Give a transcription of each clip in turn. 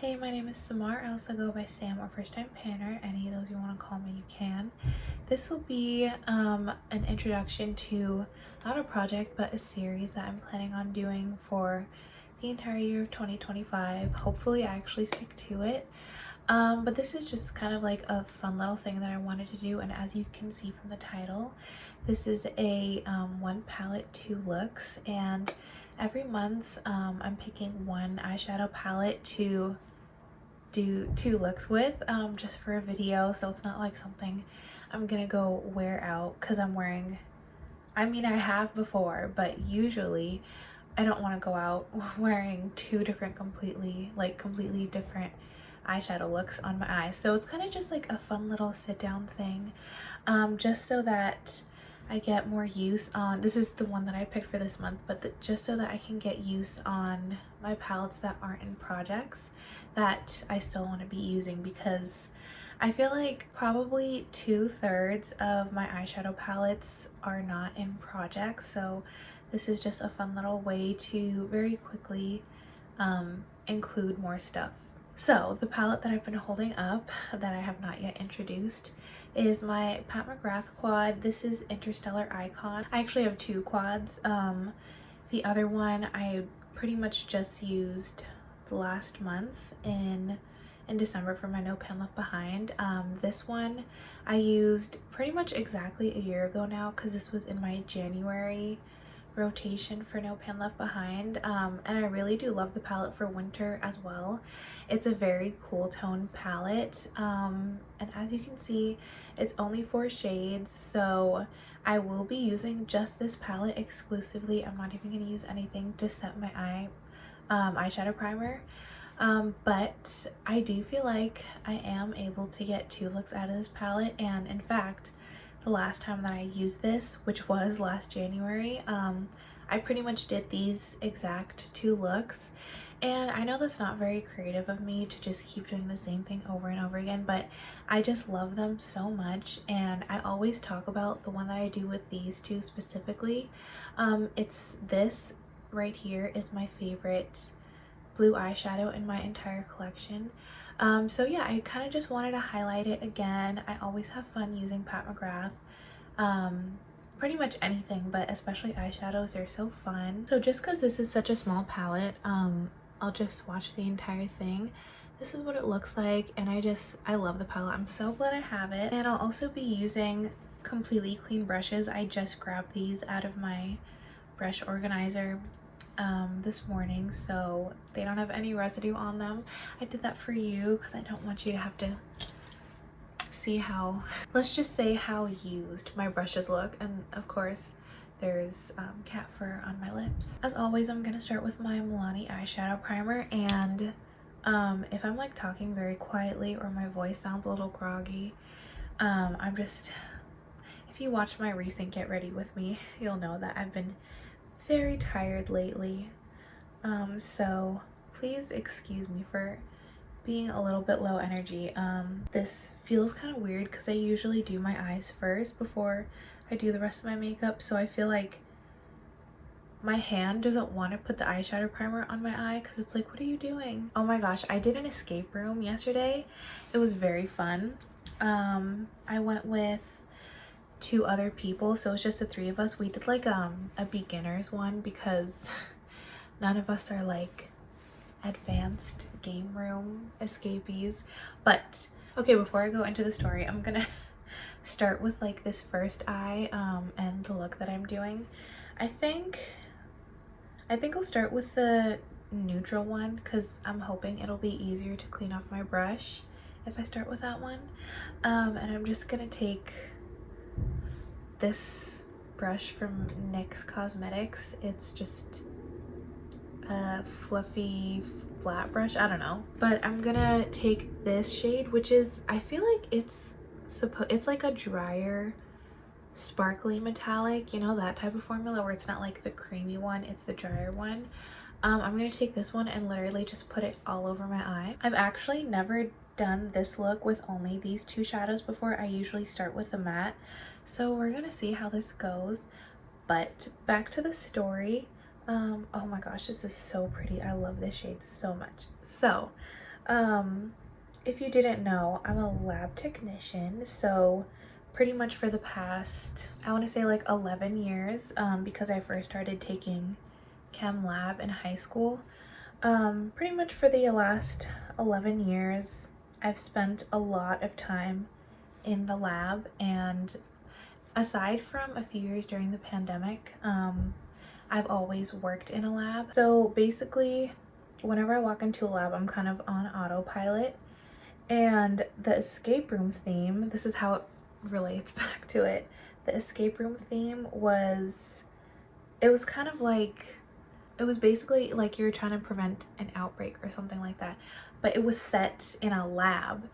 Hey, my name is Samar. I also go by Sam or First Time Panner. Any of those you want to call me, you can. This will be an introduction to not a project but a series that I'm planning on doing for the entire year of 2025. Hopefully, I actually stick to it. But this is just kind of like a fun little thing that I wanted to do, and as you can see from the title, this is a one palette, two looks, and every month I'm picking one eyeshadow palette to do two looks with, just for a video, so it's not like something I'm gonna go wear out because I mean, I have before, but usually I don't want to go out wearing two different completely different eyeshadow looks on my eyes. So it's kind of just like a fun little sit down thing, just so that I get more use on, this is the one that I picked for this month, but just so that I can get use on my palettes that aren't in projects that I still want to be using, because I feel like probably 2/3 of my eyeshadow palettes are not in projects, so this is just a fun little way to very quickly include more stuff. So the palette that I've been holding up that I have not yet introduced is my Pat McGrath quad. This is Interstellar Icon. I actually have two quads. The other one I pretty much just used the last month in December for my No Pan Left Behind. This one I used pretty much exactly a year ago now, because this was in my January rotation for No Pan Left Behind, and I really do love the palette for winter as well. It's a very cool tone palette, and as you can see, it's only 4 shades, so I will be using just this palette exclusively. I'm not even going to use anything to set my eyeshadow primer. But I do feel like I am able to get two looks out of this palette, and in fact, the last time that I used this, which was last January, I pretty much did these exact two looks. And I know that's not very creative of me to just keep doing the same thing over and over again, but I just love them so much, and I always talk about the one that I do with these two specifically. It's this right here is my favorite blue eyeshadow in my entire collection. So yeah, I kind of just wanted to highlight it again. I always have fun using Pat McGrath. Pretty much anything, but especially eyeshadows, they're so fun. So just because this is such a small palette, I'll just swatch the entire thing. This is what it looks like, and I love the palette. I'm so glad I have it. And I'll also be using completely clean brushes. I just grabbed these out of my brush organizer this morning, so they don't have any residue on them. I did that for you because I don't want you to have to see how, let's just say how used my brushes look. And of course there's cat fur on my lips. As always, I'm gonna start with my Milani eyeshadow primer, and if I'm like talking very quietly or my voice sounds a little groggy, if you watch my recent Get Ready With Me, you'll know that I've been very tired lately, so please excuse me for being a little bit low energy. This feels kind of weird because I usually do my eyes first before I do the rest of my makeup, so I feel like my hand doesn't want to put the eyeshadow primer on my eye because it's like, what are you doing? Oh my gosh, I did an escape room yesterday. It was very fun. I went with two other people, so it's just the three of us. We did like a beginner's one because none of us are like advanced game room escapees. But okay, before I go into the story, I'm gonna start with like this first eye and the look that I'm doing. I think I'll start with the neutral one because I'm hoping it'll be easier to clean off my brush if I start with that one. And I'm just gonna take this brush from NYX Cosmetics. It's just a fluffy flat brush, I don't know, but I'm gonna take this shade, which is, I feel like it's like a drier sparkly metallic, you know, that type of formula where it's not like the creamy one, it's the drier one. I'm gonna take this one and literally just put it all over my eye. I've actually never done this look with only these two shadows before. I usually start with the matte, so we're gonna see how this goes. But back to the story. Oh my gosh, this is so pretty. I love this shade so much. So If you didn't know, I'm a lab technician, so pretty much for the past, I want to say like 11 years, because I first started taking chem lab in high school. Pretty much for the last 11 years, I've spent a lot of time in the lab, and aside from a few years during the pandemic, I've always worked in a lab. So basically, whenever I walk into a lab, I'm kind of on autopilot. And the escape room theme, this is how it relates back to it. The escape room theme was, it was kind of like, it was basically like you were trying to prevent an outbreak or something like that. But it was set in a lab.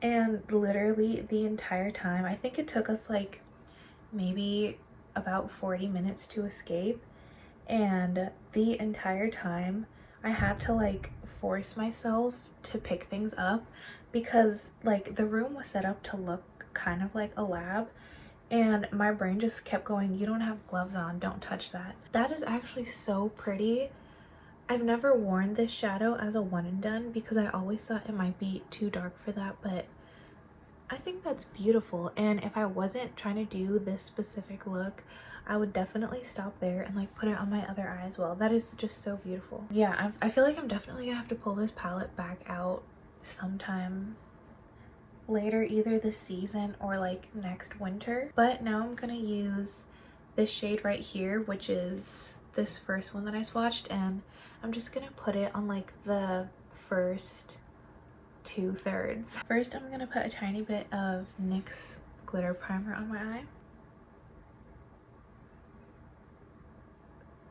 And literally the entire time, I think it took us like maybe about 40 minutes to escape. And the entire time I had to like force myself to pick things up because like the room was set up to look kind of like a lab, and my brain just kept going, you don't have gloves on, don't touch that. That is actually so pretty. I've never worn this shadow as a one and done because I always thought it might be too dark for that, but I think that's beautiful. And if I wasn't trying to do this specific look, I would definitely stop there and like put it on my other eye as well. That is just so beautiful. Yeah, I feel like I'm definitely gonna have to pull this palette back out sometime later, either this season or like next winter. But now I'm gonna use this shade right here, which is this first one that I swatched, and I'm just gonna put it on like the first 2/3. First, I'm gonna put a tiny bit of NYX glitter primer on my eye.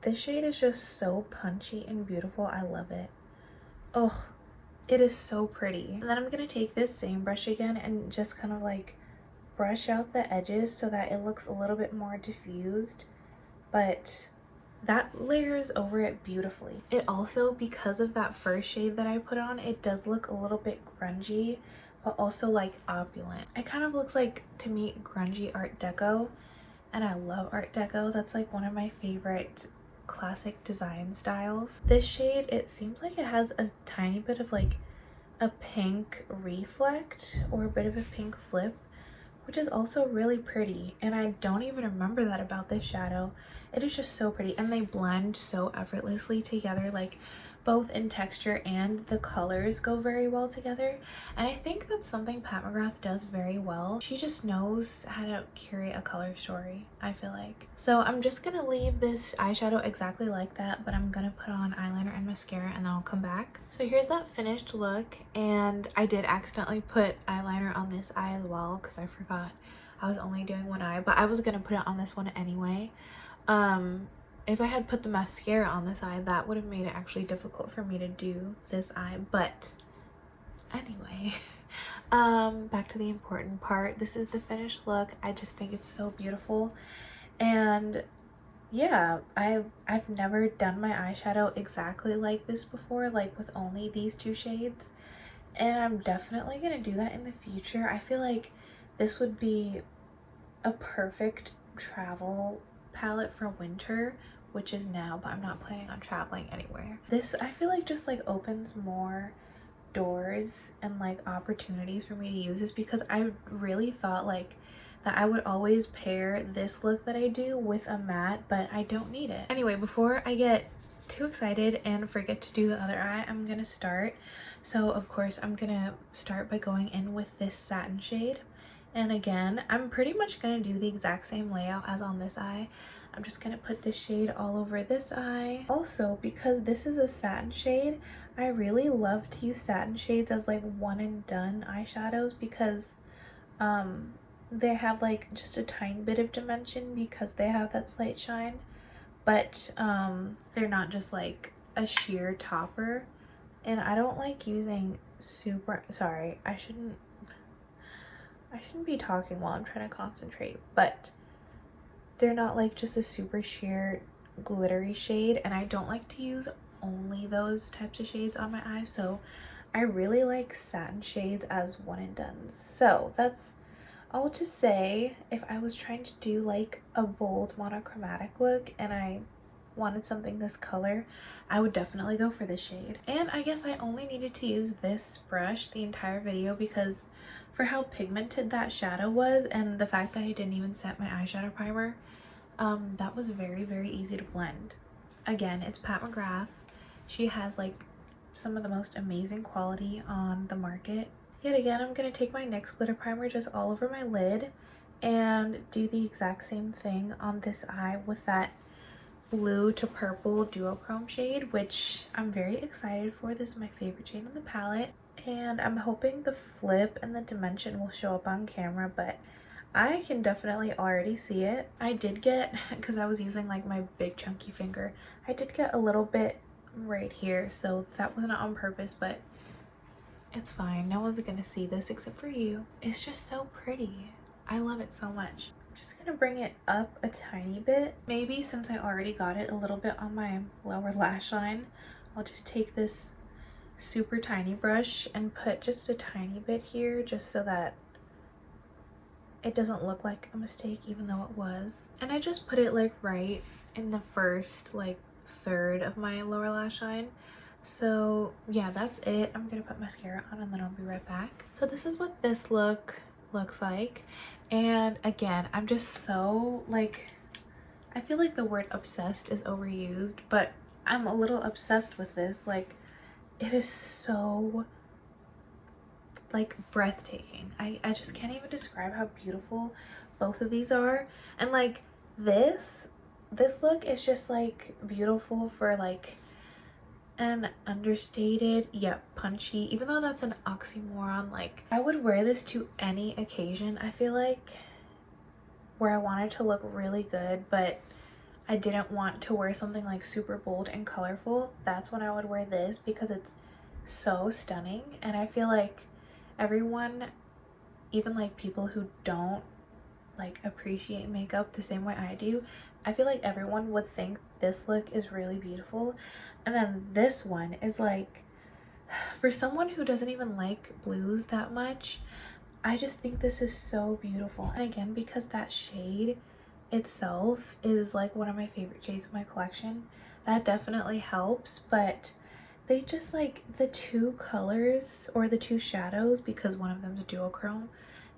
This shade is just so punchy and beautiful. I love it. Oh, it is so pretty. And then I'm gonna take this same brush again and just kind of like brush out the edges so that it looks a little bit more diffused, but that layers over it beautifully. It also, because of that first shade that I put on, it does look a little bit grungy, but also like opulent. It kind of looks like, to me, grungy Art Deco, and I love Art Deco. That's like one of my favorite classic design styles. This shade, it seems like it has a tiny bit of like a pink reflect or a bit of a pink flip, which is also really pretty, and I don't even remember that about this shadow. It is just so pretty, and they blend so effortlessly together, like both in texture and the colors go very well together. And I think that's something Pat McGrath does very well. She just knows how to curate a color story, I feel like. So I'm just gonna leave this eyeshadow exactly like that, but I'm gonna put on eyeliner and mascara and then I'll come back. So here's that finished look, and I did accidentally put eyeliner on this eye as well because I forgot I was only doing one eye, but I was gonna put it on this one anyway. If I had put the mascara on this eye, that would have made it actually difficult for me to do this eye, but anyway. Back to the important part. This is the finished look. I just think it's so beautiful, and yeah, I've never done my eyeshadow exactly like this before, like with only these two shades, and I'm definitely gonna do that in the future. I feel like this would be a perfect travel palette for winter, which is now, but I'm not planning on traveling anywhere. This, I feel like, just like opens more doors and like opportunities for me to use this, because I really thought like that I would always pair this look that I do with a matte, but I don't need it. Anyway, before I get too excited and forget to do the other eye, I'm gonna start. So of course I'm gonna start by going in with this satin shade. And again, I'm pretty much gonna do the exact same layout as on this eye. I'm just gonna put this shade all over this eye. Also, because this is a satin shade, I really love to use satin shades as like one and done eyeshadows, because they have like just a tiny bit of dimension because they have that slight shine, but they're not just like a sheer topper. And I don't like using super, sorry, I shouldn't be talking while I'm trying to concentrate, but they're not like just a super sheer glittery shade, and I don't like to use only those types of shades on my eyes, so I really like satin shades as one and done. So that's all to say, if I was trying to do like a bold monochromatic look and I wanted something this color, I would definitely go for this shade. And I guess I only needed to use this brush the entire video because for how pigmented that shadow was and the fact that I didn't even set my eyeshadow primer, that was very, very easy to blend. Again, it's Pat McGrath. She has like some of the most amazing quality on the market. Yet again, I'm going to take my NYX glitter primer just all over my lid and do the exact same thing on this eye with that blue to purple duochrome shade, which I'm very excited for. This is my favorite shade in the palette, and I'm hoping the flip and the dimension will show up on camera, but I can definitely already see it. I did get, because I was using like my big chunky finger, I did get a little bit right here, so that wasn't on purpose, but it's fine. No one's gonna see this except for you. It's just so pretty. I love it so much. I'm just gonna bring it up a tiny bit. Maybe since I already got it a little bit on my lower lash line, I'll just take this super tiny brush and put just a tiny bit here just so that it doesn't look like a mistake even though it was. And I just put it like right in the first like third of my lower lash line. So yeah, that's it. I'm gonna put mascara on and then I'll be right back. So this is what this looks like. And again, I'm just so like, I feel like the word obsessed is overused, but I'm a little obsessed with this. Like, it is so like breathtaking. I just can't even describe how beautiful both of these are. And like this look is just like beautiful for like an understated yet punchy, even though that's an oxymoron. Like, I would wear this to any occasion, I feel like, where I wanted to look really good but I didn't want to wear something like super bold and colorful. That's when I would wear this because it's so stunning. And I feel like everyone, even like people who don't like appreciate makeup the same way I do, I feel like everyone would think this look is really beautiful. And then this one is like, for someone who doesn't even like blues that much, I just think this is so beautiful. And again, because that shade itself is like one of my favorite shades of my collection, that definitely helps. But they just like the two colors or the two shadows, because one of them's a duochrome,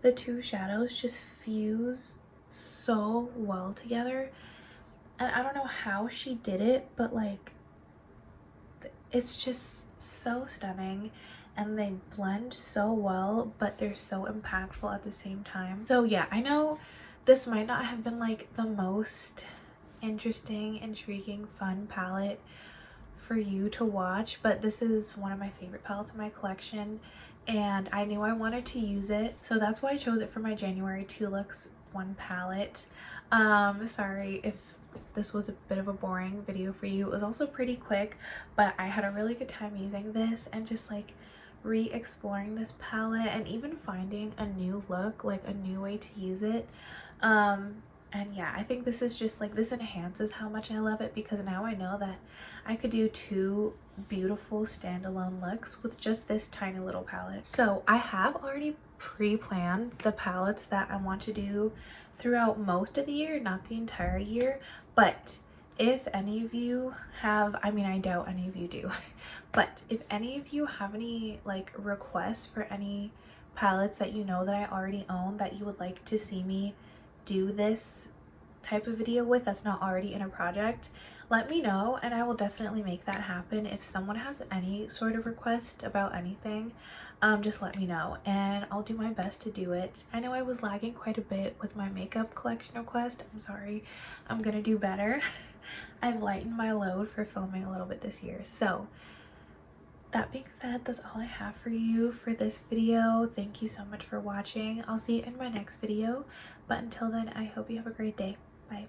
the two shadows just fuse so well together. And I don't know how she did it, but like it's just so stunning and they blend so well, but they're so impactful at the same time. So yeah, I know this might not have been like the most interesting, intriguing, fun palette for you to watch, but this is one of my favorite palettes in my collection and I knew I wanted to use it, so that's why I chose it for my January 2 Looks 1 palette. Sorry if this was a bit of a boring video for you. It was also pretty quick, but I had a really good time using this and just like re-exploring this palette and even finding a new look, like a new way to use it. And yeah, I think this is just like, this enhances how much I love it because now I know that I could do two beautiful standalone looks with just this tiny little palette. So I have already pre-planned the palettes that I want to do throughout most of the year, not the entire year, but if any of you have, I mean, I doubt any of you do, but if any of you have any like requests for any palettes that you know that I already own that you would like to see me do this type of video with that's not already in a project, let me know and I will definitely make that happen. If someone has any sort of request about anything, just let me know and I'll do my best to do it. I know I was lagging quite a bit with my makeup collection request. I'm sorry. I'm gonna do better. I've lightened my load for filming a little bit this year. So that being said, that's all I have for you for this video. Thank you so much for watching. I'll see you in my next video, but until then, I hope you have a great day. Bye.